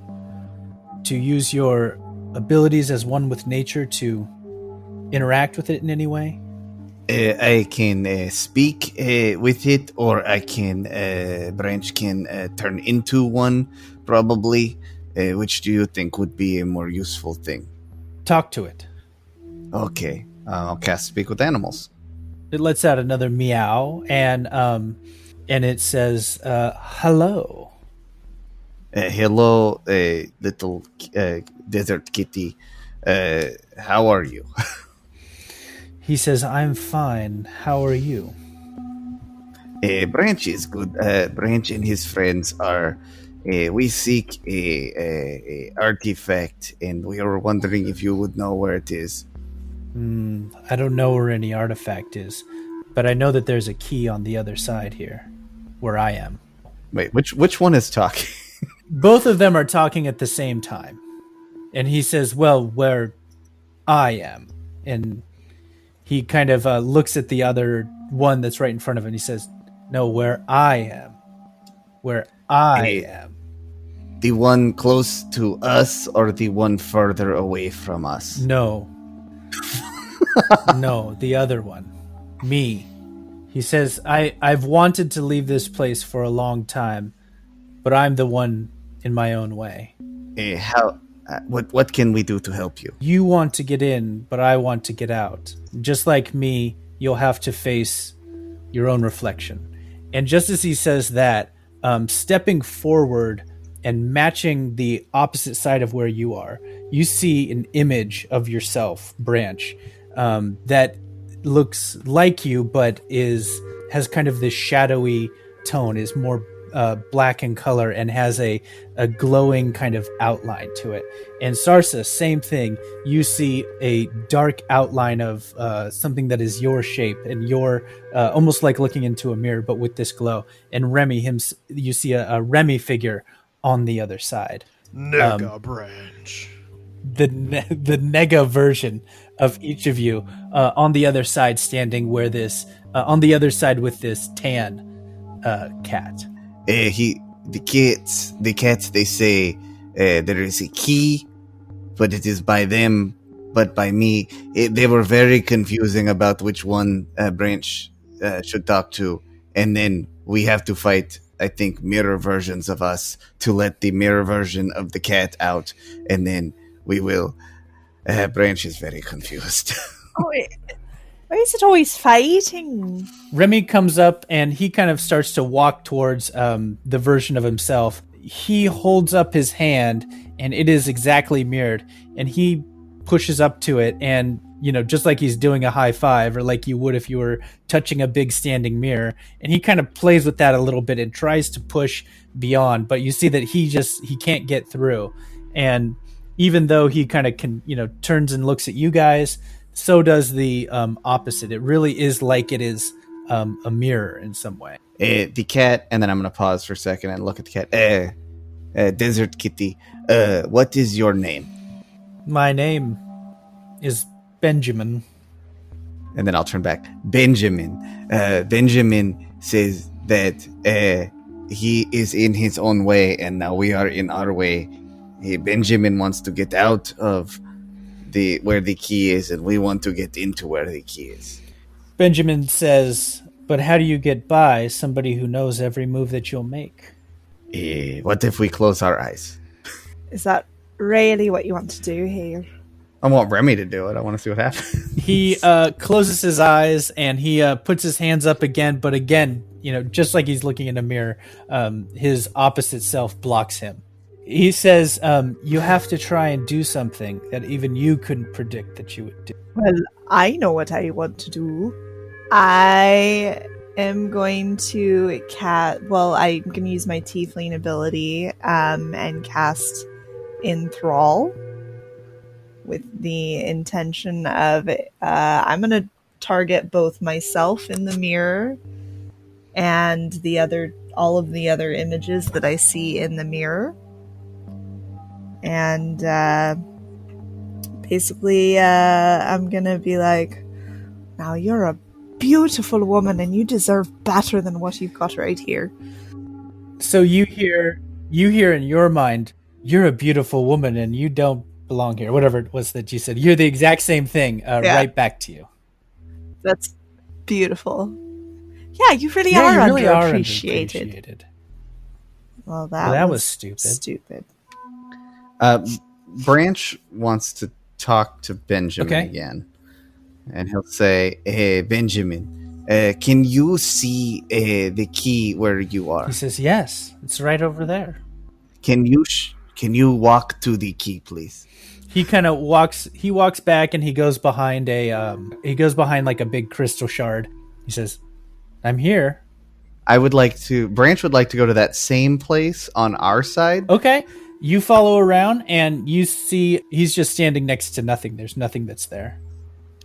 use your abilities as one with nature to interact with it in any way? I can speak with it, or I can Branch can turn into one, probably. Which do you think would be a more useful thing? Talk to it. Okay, I'll cast Speak with Animals. It lets out another meow, and it says, "Hello." Hello, little desert kitty. How are you? He says, I'm fine. How are you? Branch is good. Branch and his friends are... we seek a artifact, and we are wondering if you would know where it is. I don't know where any artifact is, but I know that there's a key on the other side here, where I am. Wait, which one is talking? Both of them are talking at the same time. And he says, well, where I am. And he kind of looks at the other one that's right in front of him. He says, no, where I am. Where I am. The one close to us or the one further away from us? No. No, the other one. Me. He says, I've wanted to leave this place for a long time, but I'm the one in my own way. What can we do to help you? You want to get in, but I want to get out. Just like me, you'll have to face your own reflection. And just as he says that, stepping forward and matching the opposite side of where you are, you see an image of yourself, Branch, that looks like you, but has kind of this shadowy tone, is more black in color, and has a glowing kind of outline to it. And Sarsa, same thing. You see a dark outline of something that is your shape, and your almost like looking into a mirror, but with this glow. And Remy, you see a Remy figure on the other side. Nega Branch. The nega version of each of you on the other side, standing where this on the other side with this tan cat. The cats, they say there is a key, but it is by them, but by me. They were very confusing about which one Branch should talk to, and then we have to fight, I think, mirror versions of us to let the mirror version of the cat out, and then we will. Branch is very confused. Why is it always fighting? Remy comes up and he kind of starts to walk towards the version of himself. He holds up his hand and it is exactly mirrored, and he pushes up to it, and just like he's doing a high five, or like you would if you were touching a big standing mirror, and he kind of plays with that a little bit and tries to push beyond, but you see that he can't get through. And even though he kind of turns and looks at you guys, so does the opposite. It really is like it is a mirror in some way. The cat, and then I'm going to pause for a second and look at the cat. Desert Kitty, what is your name? My name is Benjamin. And then I'll turn back. Benjamin. Benjamin says that he is in his own way, and now we are in our way. Benjamin wants to get out of where the key is, and we want to get into where the key is. Benjamin says, but how do you get by somebody who knows every move that you'll make? What if we close our eyes? Is that really what you want to do here? I want Remy to do it. I want to see what happens. He closes his eyes and he puts his hands up again, but again, just like he's looking in a mirror, his opposite self blocks him. He says, you have to try and do something that even you couldn't predict that you would do. Well, I know what I want to do. I am going to I'm going to use my tiefling ability and cast Enthrall with the intention of I'm going to target both myself in the mirror and all of the other images that I see in the mirror. And basically, I'm gonna be like, now you're a beautiful woman and you deserve better than what you've got right here. So you hear in your mind, you're a beautiful woman and you don't belong here. Whatever it was that you said. You're the exact same thing right back to you. That's beautiful. Yeah, you really are underappreciated. Well, that was stupid. Branch wants to talk to Benjamin again, and he'll say, "Hey, Benjamin, can you see the key where you are?" He says, "Yes, it's right over there." Can you walk to the key, please? He kind of walks back, and he goes behind like a big crystal shard. He says, "I'm here." Branch would like to go to that same place on our side. Okay. You follow around and you see he's just standing next to nothing. There's nothing that's there.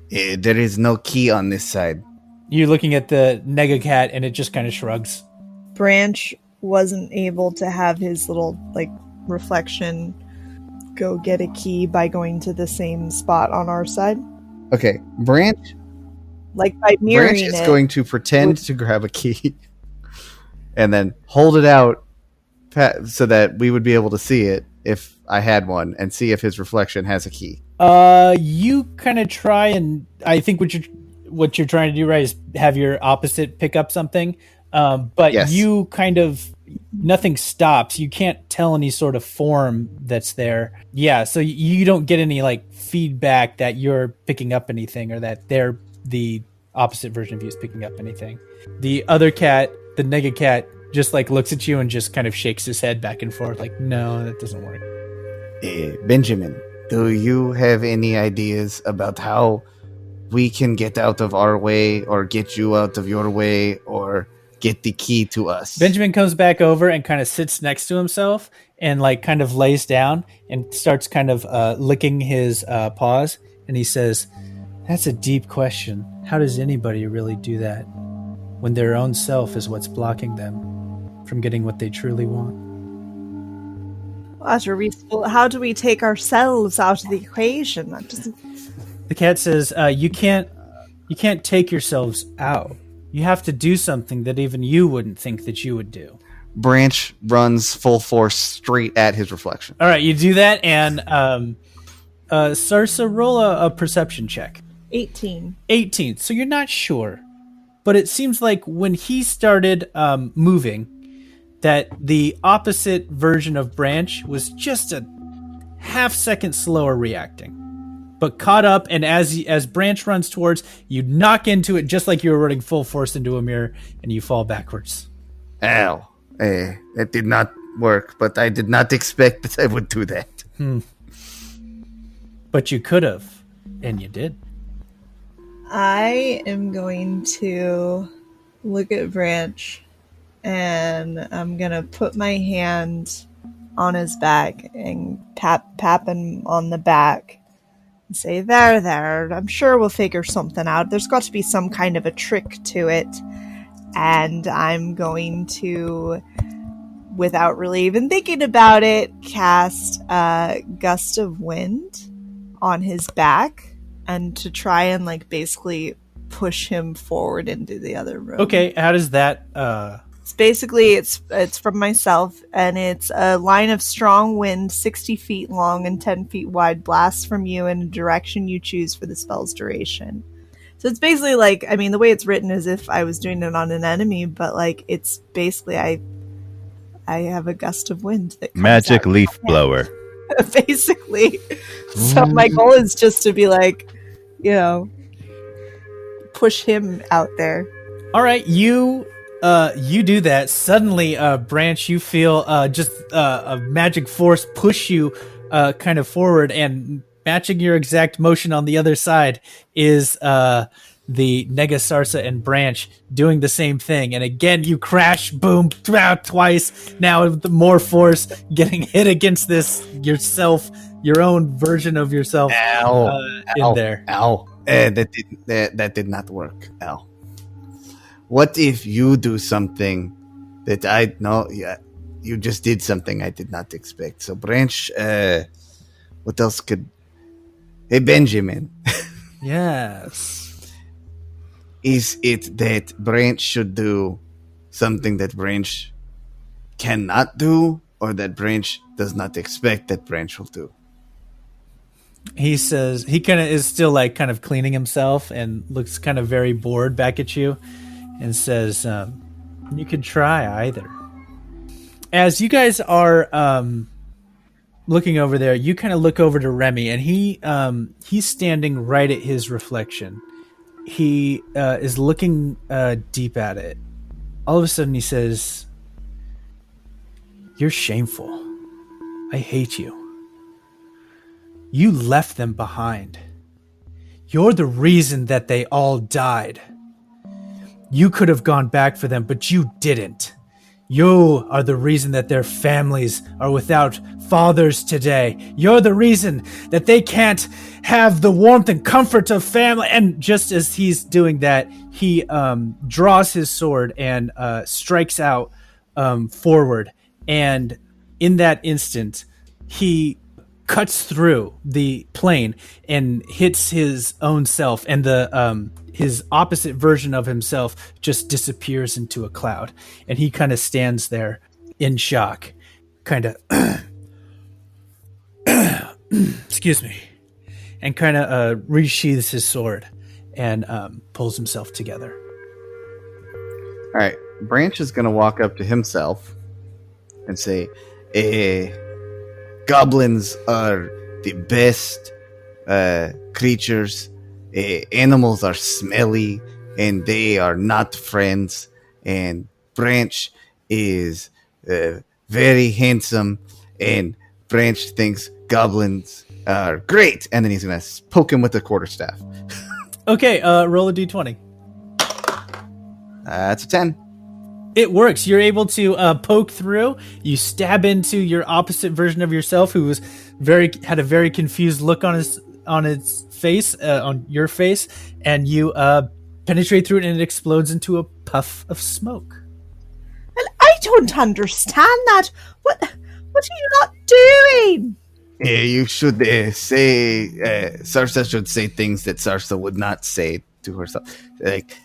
There is no key on this side. You're looking at the nega cat and it just kind of shrugs. Branch wasn't able to have his little, like, reflection go get a key by going to the same spot on our side. Okay, Branch. Like, by mirroring Branch is going to pretend to grab a key and then hold it out so that we would be able to see it if I had one, and see if his reflection has a key. You kind of try, and I think what you're trying to do, right, is have your opposite pick up something. But yes. You kind of, nothing stops. You can't tell any sort of form that's there. Yeah, so you don't get any like feedback that you're picking up anything, or that they're the opposite version of you is picking up anything. The other cat, the nega cat, just like looks at you and just kind of shakes his head back and forth like, no, that doesn't work. Benjamin, do you have any ideas about how we can get out of our way, or get you out of your way, or get the key to us? Benjamin comes back over and kind of sits next to himself and like kind of lays down and starts kind of licking his paws. And he says, that's a deep question. How does anybody really do that when their own self is what's blocking them from getting what they truly want? How do we take ourselves out of the equation? That doesn't... The cat says, you can't take yourselves out. You have to do something that even you wouldn't think that you would do. Branch runs full force straight at his reflection. All right, you do that, and Sarsa, roll a perception check. 18. So you're not sure, but it seems like when he started moving, that the opposite version of Branch was just a half second slower reacting, but caught up. And as Branch runs towards, you knock into it just like you were running full force into a mirror, and you fall backwards. Ow. That did not work, but I did not expect that I would do that. But you could have, and you did. I am going to look at Branch, and I'm going to put my hand on his back and tap him on the back and say, there, I'm sure we'll figure something out. There's got to be some kind of a trick to it. And I'm going to, without really even thinking about it, cast a gust of wind on his back, and to try and like basically push him forward into the other room. Okay, how does that It's basically it's from myself, and it's a line of strong wind 60 feet long and 10 feet wide blasts from you in a direction you choose for the spell's duration. So it's basically like, I mean, the way it's written is if I was doing it on an enemy, but like it's basically I have a gust of wind that comes magic out leaf blower. basically. So my goal is just to be like, you know, push him out there. All right, you do that. Suddenly, Branch, you feel just a magic force push you kind of forward, and matching your exact motion on the other side is the Nega, Sarsa, and Branch doing the same thing. And again, you crash, boom, twice. Now with more force, getting hit against this yourself, your own version of yourself. In there. Ow. That did not work. Ow. What if you do something that I know? Yeah, you just did something I did not expect. So Branch, what else could? Hey, Benjamin. Yes. Is it that Branch should do something that Branch cannot do, or that Branch does not expect that Branch will do? He says he kind of is still like kind of cleaning himself and looks kind of very bored back at you, and says, "You could try either." As you guys are looking over there, you kind of look over to Remy, and he's standing right at his reflection. He is looking deep at it. All of a sudden, he says, "You're shameful. I hate you. You left them behind. You're the reason that they all died. You could have gone back for them, but you didn't. You are the reason that their families are without fathers today. You're the reason that they can't have the warmth and comfort of family." And just as he's doing that, he draws his sword and strikes out forward, and in that instant, he cuts through the plane and hits his own self, and the his opposite version of himself just disappears into a cloud, and he kind of stands there in shock, kind of excuse me, and kind of resheathes his sword and pulls himself together. All right, Branch is going to walk up to himself and say, goblins are the best creatures. Animals are smelly, and they are not friends. And Branch is very handsome, and Branch thinks goblins are great. And then he's going to poke him with the quarterstaff. Okay, roll a d20. That's a 10. It works. You're able to poke through. You stab into your opposite version of yourself, who was had a very confused look on its face, on your face, and you penetrate through it, and it explodes into a puff of smoke. Well, I don't understand that. What are you not doing? You should say, Sarsa should say things that Sarsa would not say to herself. Like,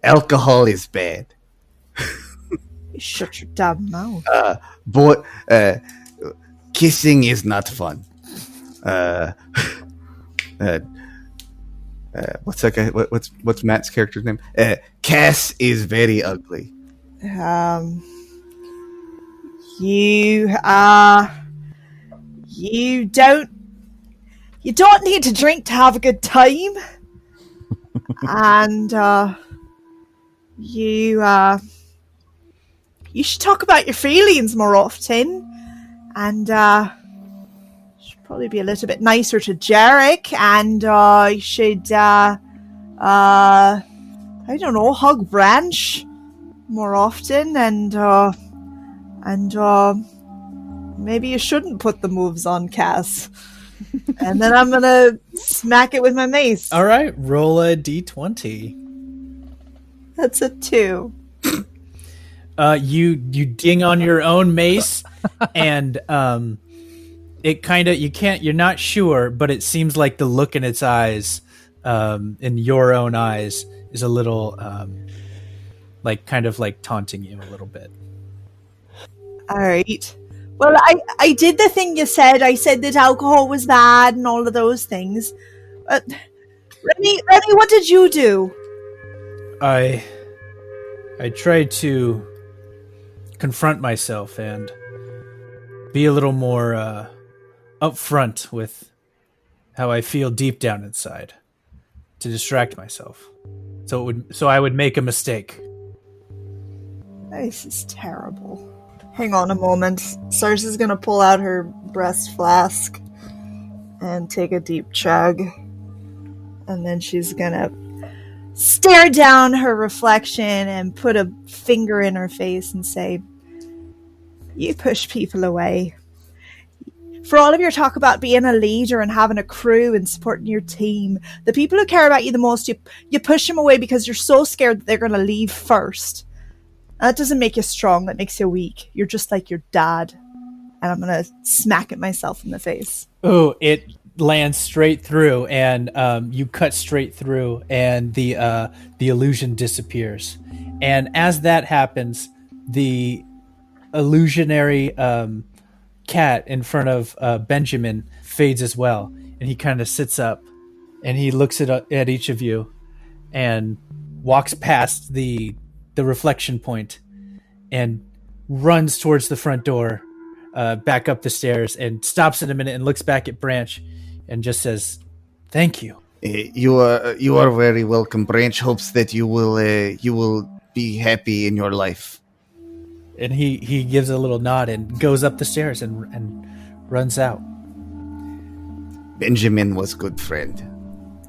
alcohol is bad. You shut your damn mouth. But kissing is not fun. What's that guy? What's Matt's character's name? Kass is very ugly. You don't need to drink to have a good time. And you should talk about your feelings more often, and should probably be a little bit nicer to Jerik, and you should I don't know, hug Branch more often, and maybe you shouldn't put the moves on Kass. And then I'm gonna smack it with my mace. All right, roll a d20. That's a 2. You ding on your own mace, and it kind of you're not sure, but it seems like the look in its eyes, in your own eyes, is a little kind of taunting you a little bit. All right. Well, I did the thing you said. I said that alcohol was bad and all of those things. Remy, what did you do? I tried to confront myself and be a little more upfront with how I feel deep down inside, to distract myself, so I would make a mistake. This is terrible. Hang on a moment. Sarsa's gonna pull out her breast flask and take a deep chug, and then she's gonna stare down her reflection and put a finger in her face and say, "You push people away. For all of your talk about being a leader and having a crew and supporting your team, the people who care about you the most, you push them away because you're so scared that they're going to leave first. That doesn't make you strong, that makes you weak. You're just like your dad." And I'm going to smack it myself in the face. Oh, it lands straight through, and you cut straight through, and the illusion disappears. And as that happens, the illusionary cat in front of Benjamin fades as well, and he kind of sits up, and he looks at each of you, and walks past the reflection point, and runs towards the front door, back up the stairs, and stops in a minute and looks back at Branch, and just says, "Thank you." You are very welcome. Branch hopes that you will be happy in your life. And he gives a little nod and goes up the stairs and runs out. Benjamin was good friend.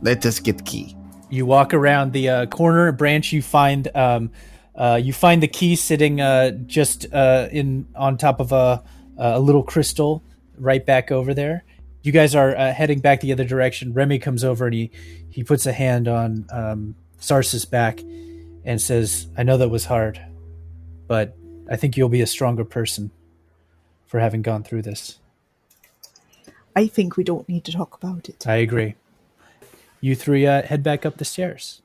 Let us get key. You walk around the corner Branch. You find the key sitting just on top of a little crystal right back over there. You guys are heading back the other direction. Remy comes over and he puts a hand on Sarsa's back and says, "I know that was hard, but I think you'll be a stronger person for having gone through this. I think we don't need to talk about it. I agree. You three head back up the stairs.